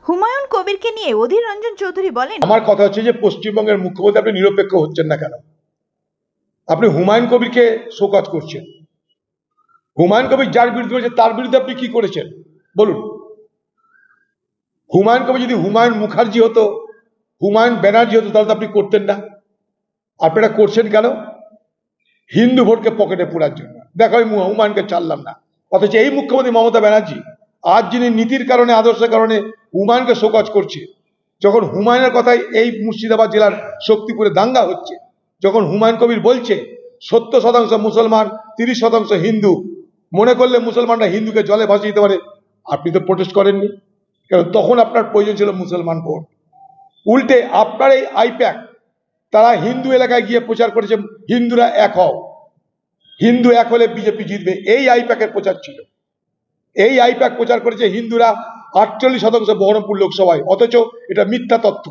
হুমায়ুন কবিরকে নিয়ে অধীর রঞ্জন চৌধুরী বলেন, আমার কথা হচ্ছে যে পশ্চিমবঙ্গের মুখ্যমন্ত্রী আপনি নিরপেক্ষ হচ্ছেন না কেন? আপনি হুমায়ুন কবিরকে শোকজ করছেন। হুমায়ুন কবির যার বিরুদ্ধে হয়েছে তার বিরুদ্ধে আপনি কি করেছেন বলুন? হুমায়ুন কবির যদি হুমায়ুন মুখার্জি হতো, হুমায়ুন ব্যানার্জি হতো, তাহলে তো আপনি করতেন না। আপনারা করছেন কেন? হিন্দু ভোটকে পকেটে পুরার জন্য। দেখো আমি হুমায়ুনকে ছাড়লাম না, অথচ এই মুখ্যমন্ত্রী মমতা ব্যানার্জি আজ যিনি নীতির কারণে আদর্শের কারণে হুমায়ুনকে শোকজ করছে, যখন হুমায়ুনের কথাই এই মুর্শিদাবাদ জেলার শক্তিপুরে দাঙ্গা হচ্ছে, যখন হুমায়ুন কবির বলছে 70% মুসলমান 30% হিন্দু, মনে করলে মুসলমানরা হিন্দুকে জলে ভাসিয়ে দিতে পারে, আপনি তো প্রোটেস্ট করেননি। কারণ তখন আপনার প্রয়োজন ছিল মুসলমান ভোট। উল্টে আপনার এই আইপ্যাক তারা হিন্দু এলাকায় গিয়ে প্রচার করেছে হিন্দুরা এক হও, হিন্দু এক হলে বিজেপি জিতবে, এই আইপ্যাকের প্রচার ছিল। এই আইপ্যাক প্রচার করেছে হিন্দুরা 48% বহরমপুর লোকসভায়, অথচ এটা মিথ্যা তথ্য।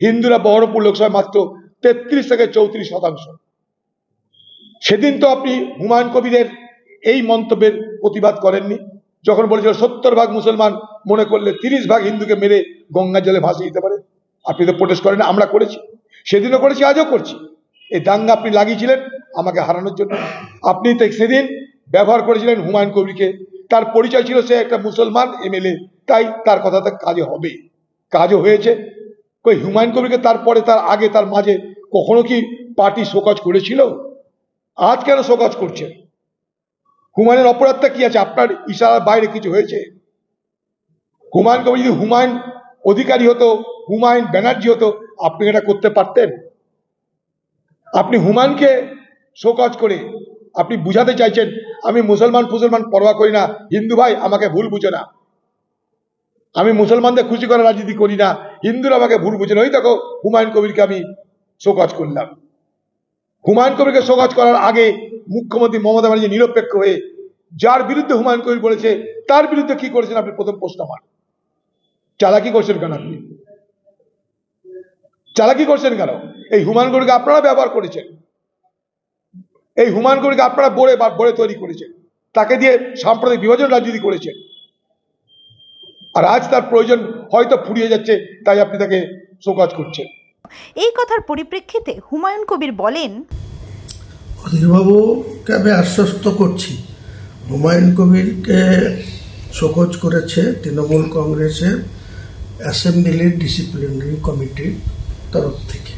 হিন্দুরা বহরমপুর লোকসভায় মাত্র 33 থেকে 34%। সেদিন তো আপনি হুমায়ুন কবিরের এই মন্তব্যের প্রতিবাদ করেননি, যখন বলেছিল 70% মুসলমান মনে করলে 30% হিন্দুকে মেরে গঙ্গা জলে ভাসিয়ে দিতে পারে। আপনি তো প্রোটেস্ট করেন। আমরা করেছি, সেদিনও করেছি, আজও করছি। এই দাঙ্গা আপনি লাগিয়েছিলেন আমাকে হারানোর জন্য। আপনি তো সেদিন ব্যবহার করেছিলেন হুমায়ুন কবিরকে, তার পরিচয় ছিল সে একটা মুসলমান এমএলএ, তাই তার কথাতে কাজে হবে, কাজও হয়েছে। কই হুমায়ুন কবিরকে তারপরে, তার আগে, তার মাঝে কখনো কি পার্টি শোকজ করেছিল? আজ কেন শোকজ করছে? হুমায়ুনের অপরাধটা কি আছে? আপনার ইশারার বাইরে কিছু হয়েছে? হুমায়ুন কবির যদি হুমায়ুন অধিকারী হতো, হুমায়ুন ব্যানার্জি হতো, আপনি এটা করতে পারতেন? আপনি হুমায়ুনকে শোকজ করে আপনি বুঝাতে চাইছেন আমি মুসলমান পরোয়া করি না, হিন্দু ভাই আমাকে ভুল বুঝে না, আমি মুসলমানদের খুশি করার রাজনীতি করি না, হিন্দুরা আমাকে ভুল বুঝে না। ওই দেখো হুমায়ুন কবিরকে আমি শোকজ করলাম। হুমায়ুন কবিরকে শোকজ করার আগে মুখ্যমন্ত্রী মমতা ব্যানার্জি নিরপেক্ষ হয়ে যার বিরুদ্ধে হুমায়ুন কবির বলেছে তার বিরুদ্ধে কি করেছেন আপনি? প্রথম প্রশ্ন আমার, চালাকি করছেন কেন? আপনি চালাকি করছেন কেন? এই হুমায়ুন কবিরকে আপনারা ব্যবহার করেছেন, এই হুমায়ুন কবিরকে আপনারা বড়ে তৈরি করেছেন, তাকে দিয়ে সাম্প্রদায়িক বিভাজন রাজনীতি করেছেন। আর আজ তার প্রয়োজন হয়তো ফুরিয়ে যাচ্ছে, তাই আপনি তাকে শোকজ করছেন। এই কথার পরিপ্রেক্ষিতে হুমায়ুন কবির বলেন, অধীরবাবুকে আমি আশ্বস্ত করছি, হুমায়ুন কবিরকে শোকজ করেছে তৃণমূল কংগ্রেসের অ্যাসেম্বলির ডিসিপ্লিনারি কমিটির তরফ থেকে।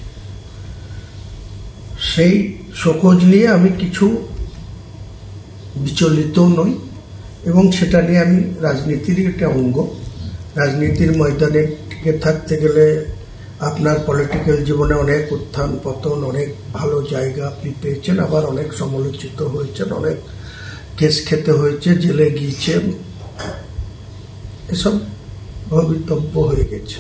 সেই শোকজ নিয়ে আমি কিছু বিচলিত নই, এবং সেটা নিয়ে আমি রাজনীতির একটা অঙ্গ। রাজনীতির ময়দানে টিকে থাকতে গেলে আপনার পলিটিক্যাল জীবনে অনেক উত্থান পতন, অনেক ভালো জায়গা আপনি পেয়েছেন, আবার অনেক সমালোচিত হয়েছেন, অনেক কেস খেতে হয়েছে, জেলে গিয়েছেন, এসব ভবিতব্য হয়ে গেছে।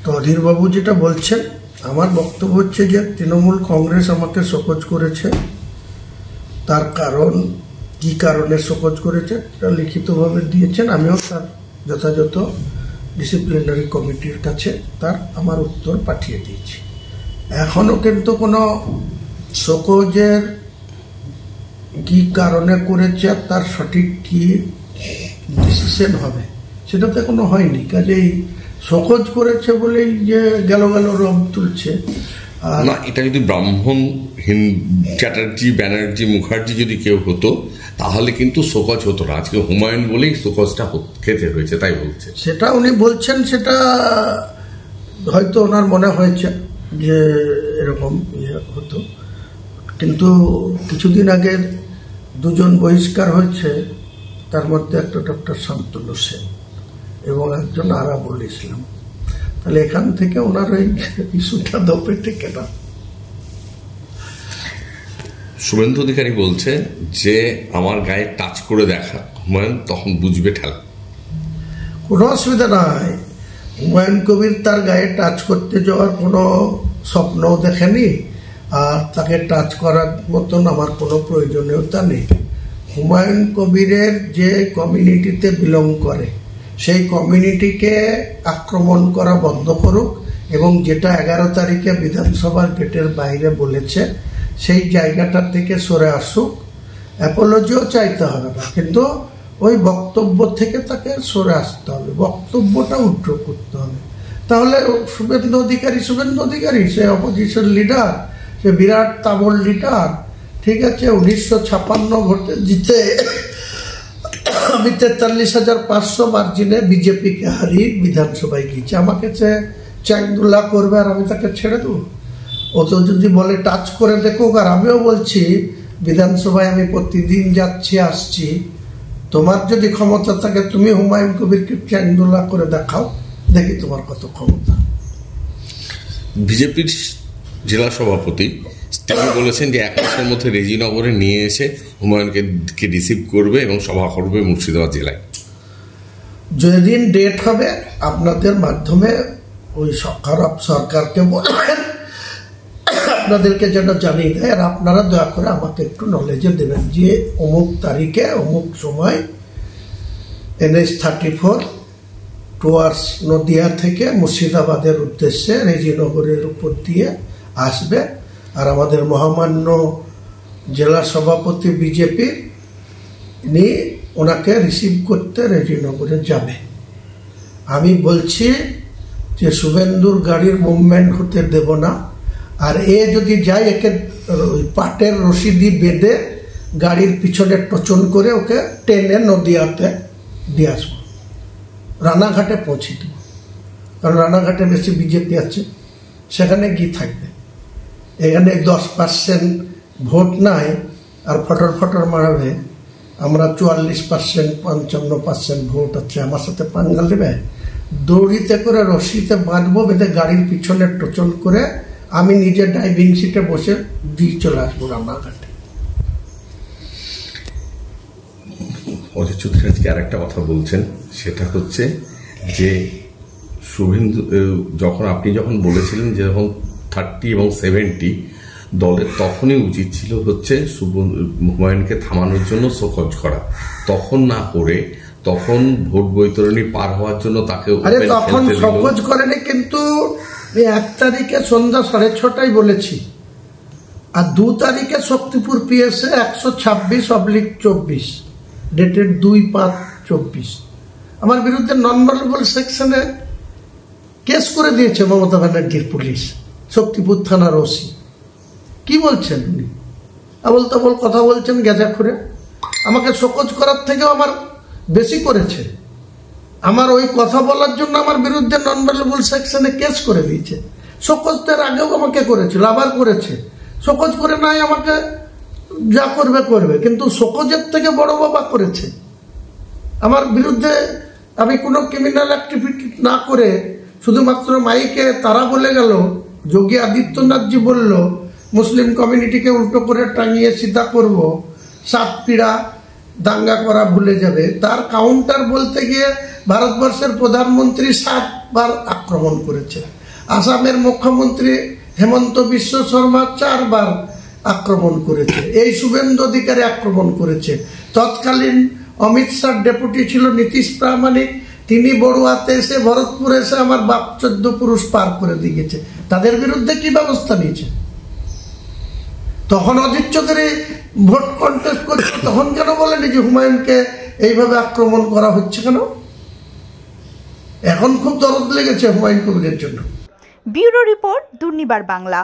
তো অধীরবাবু যেটা বলছেন, আমার বক্তব্য হচ্ছে যে তৃণমূল কংগ্রেস আমাকে শোকজ করেছে, তার কারণ কি কারণে শোকজ করেছে সেটা লিখিতভাবে দিয়েছেন, আমিও তার যথাযথ ডিসিপ্লিনারি কমিটির কাছে আমার উত্তর পাঠিয়ে দিয়েছি। এখনো কিন্তু কোনো শোকজের কি কারণে করেছে তার সঠিক কি ডিসিশন হবে সেটা তো এখনো হয়নি। কাজেই শোকজ করেছে বলেই যে গেল রব তুলছে না। এটা যদি ব্রাহ্মণ চ্যাটার্জি ব্যানার্জি মুখার্জি যদি কেউ হতো তাহলে কিন্তু শোকজ হতো না। আজকে হুমায়ুন বলেই শোকজটা খেতে হয়েছে, তাই বলছে। সেটা উনি বলছেন, সেটা হয়তো ওনার মনে হয়েছে যে এরকম হতো, কিন্তু কিছুদিন আগে দুজন বহিষ্কার হয়েছে, তার মধ্যে একটা ডক্টর শান্তনু সেন এবং একজন আরাবুল ইসলাম। তাহলে এখান থেকে ওনার ওই ইস্যুটা দপে থেকে না। শুভেন্দু অধিকারী বলছে যে আমার গায়ে টাচ করে দেখা হুমায়ুন, তখন বুঝবে ঠেলা। কোনো অসুবিধা নাই, হুমায়ুন কবির তার গায়ে টাচ করতে যাওয়ার কোনো স্বপ্নও দেখেনি, আর তাকে টাচ করার মতন আমার কোনো প্রয়োজনীয়তা নেই। হুমায়ুন কবিরের যে কমিউনিটিতে বিলং করে সেই কমিউনিটিকে আক্রমণ করা বন্ধ করুক, এবং যেটা 11 তারিখে বিধানসভার গেটের বাইরে বলেছে সেই জায়গাটা থেকে সরে আসুক। অ্যাপোলজিও চাইতে হবে না, কিন্তু ওই বক্তব্য থেকে তাকে সরে আসতে হবে, বক্তব্যটা উড্র করতে হবে। তাহলে শুভেন্দু অধিকারী সে অপোজিশন লিডার, সে বিরাট তাবড় লিডার, ঠিক আছে, 1956 ভোটে জিতে আমি 43,500 মার্জিনে বিজেপিকে হারিয়ে বিধানসভায় গিয়েছে। আমাকে সে চ্যাংদুলা করবে আর আমি তাকে ছেড়ে দেবো? ও তো যদি বলে টাচ করে দেখুক, আর আমিও বলছি বিধানসভায় আমি প্রতিদিন যাচ্ছি আসছি, তোমার যদি ক্ষমতা থাকে তুমি হুমায়ুন কবিরকে চ্যাংদুলা করে দেখাও, দেখি তোমার কত ক্ষমতা। বিজেপির জেলা সভাপতি তিনি বলেছেন যে 1 মাসের মধ্যে রেজিনগরে নিয়ে এসে হুমায়ুনকে রিসিভ করবে এবং সভা করবে মুর্শিদাবাদ জেলায়। যেদিন ডেট হবে আপনাদের মাধ্যমে ওই সরকারকে বলবেন আপনাদেরকে যেন জানিয়ে দেয়, আর আপনারা দয়া করে আমাকে একটু নলেজে দেবেন যে অমুক তারিখে অমুক সময় NH-34 টুয়ার্ডস নদিয়া থেকে মুর্শিদাবাদের উদ্দেশ্যে রেজিনগরের উপর দিয়ে আসবে, আর আমাদের মহামান্য জেলা সভাপতি বিজেপির নিয়ে ওনাকে রিসিভ করতে রেজিনগরে যাবে। আমি বলছি যে শুভেন্দুর গাড়ির মুভমেন্ট হতে দেব না, আর এ যদি যায় একে পাটের রশি দিয়ে বেঁধে গাড়ির পিছনে টচন করে ওকে টেনে নদিয়াতে দিয়ে আসবো, রানাঘাটে পৌঁছে দেব, কারণ রানাঘাটে বেশি বিজেপি আছে, সেখানে গিয়ে থাকবে। এখানে 10% ভোট নাই আর ফটর মারাবে, আমরা 44%, 55% ভোট আছে, আমার সাথে পাঙ্গাল দেবে? দড়িতে করে রশিতে বাঁধবো, বেঁধে গাড়ির পিছনে টোচন করে আমি নিজে ড্রাইভিং সিটে বসে দিয়ে চলে আসবো রানাঘাটে। অজিত চৌধুরী আজকে আর একটা কথা বলছেন, সেটা হচ্ছে যে শুভেন্দু আপনি যখন বলেছিলেন যে যখন 30 এবং 70 দলের, তখনই উচিত ছিল হচ্ছে হুমায়ুনকে থামানোর জন্য শোকজ করা, তখন না করে তখন ভোট বৈতরণী পার হওয়ার জন্য তাকে তখন শোকজ করেনি, কিন্তু 1 তারিখে সন্ধ্যা 6:30 বলেছি, আর 2 তারিখে শক্তিপুর পিএসএ 126/24 ডেটেড 2/5/24 আমার বিরুদ্ধে নন ভ্যালুয়েবল সেকশনে কেস করে দিয়েছে মমতা ব্যানার্জির পুলিশ, শক্তিপুর থানার ওসি। কি বলছেন উনি? আবল তাবল কথা বলছেন গেজা করে। আমাকে শোকজ করার থেকেও আমার বেশি করেছে, আমার ওই কথা বলার জন্য আমার বিরুদ্ধে নন ভ্যালুয়েবল সেকশনে কেস করে দিয়েছে। শোকজের আগেও আমাকে করেছিল, আবার করেছে। শোকজ করে নাই আমাকে যা করবে, কিন্তু শোকজের থেকে বড় বাবা করেছে আমার বিরুদ্ধে। আমি কোনো ক্রিমিনাল অ্যাক্টিভিটি না করে শুধুমাত্র মাইকে তারা বলে গেল, যোগী আদিত্যনাথজি বলল মুসলিম কমিউনিটিকে উল্টো করে টাঙিয়ে সিধা করব, সাতপিড়া দাঙ্গা করা ভুলে যাবে। তার কাউন্টার বলতে গিয়ে ভারতবর্ষের প্রধানমন্ত্রী 7 বার আক্রমণ করেছে, আসামের মুখ্যমন্ত্রী হেমন্ত বিশ্ব শর্মা 4 বার আক্রমণ করেছে, এই শুভেন্দু অধিকারী আক্রমণ করেছে। তৎকালীন অমিত শাহ ডেপুটি ছিল নীতিশ প্রামাণিক, তিনি বড়ুয়াতে এসে ভরতপুরে এসে আমার বাপ 14 পুরুষ পার করে দিয়েছে। তাদের বিরুদ্ধে কি ব্যবস্থা নিয়েছে? তখন অজিত চৌধুরী ভোট কন্টেস্ট করছে, তখন কেন বলেনি যে হুমায়ুনকে এইভাবে আক্রমণ করা হচ্ছে কেন? এখন খুব দরদ লেগেছে হুমায়ুন কবিরের জন্য। Bureau report, Durnibar Bangla.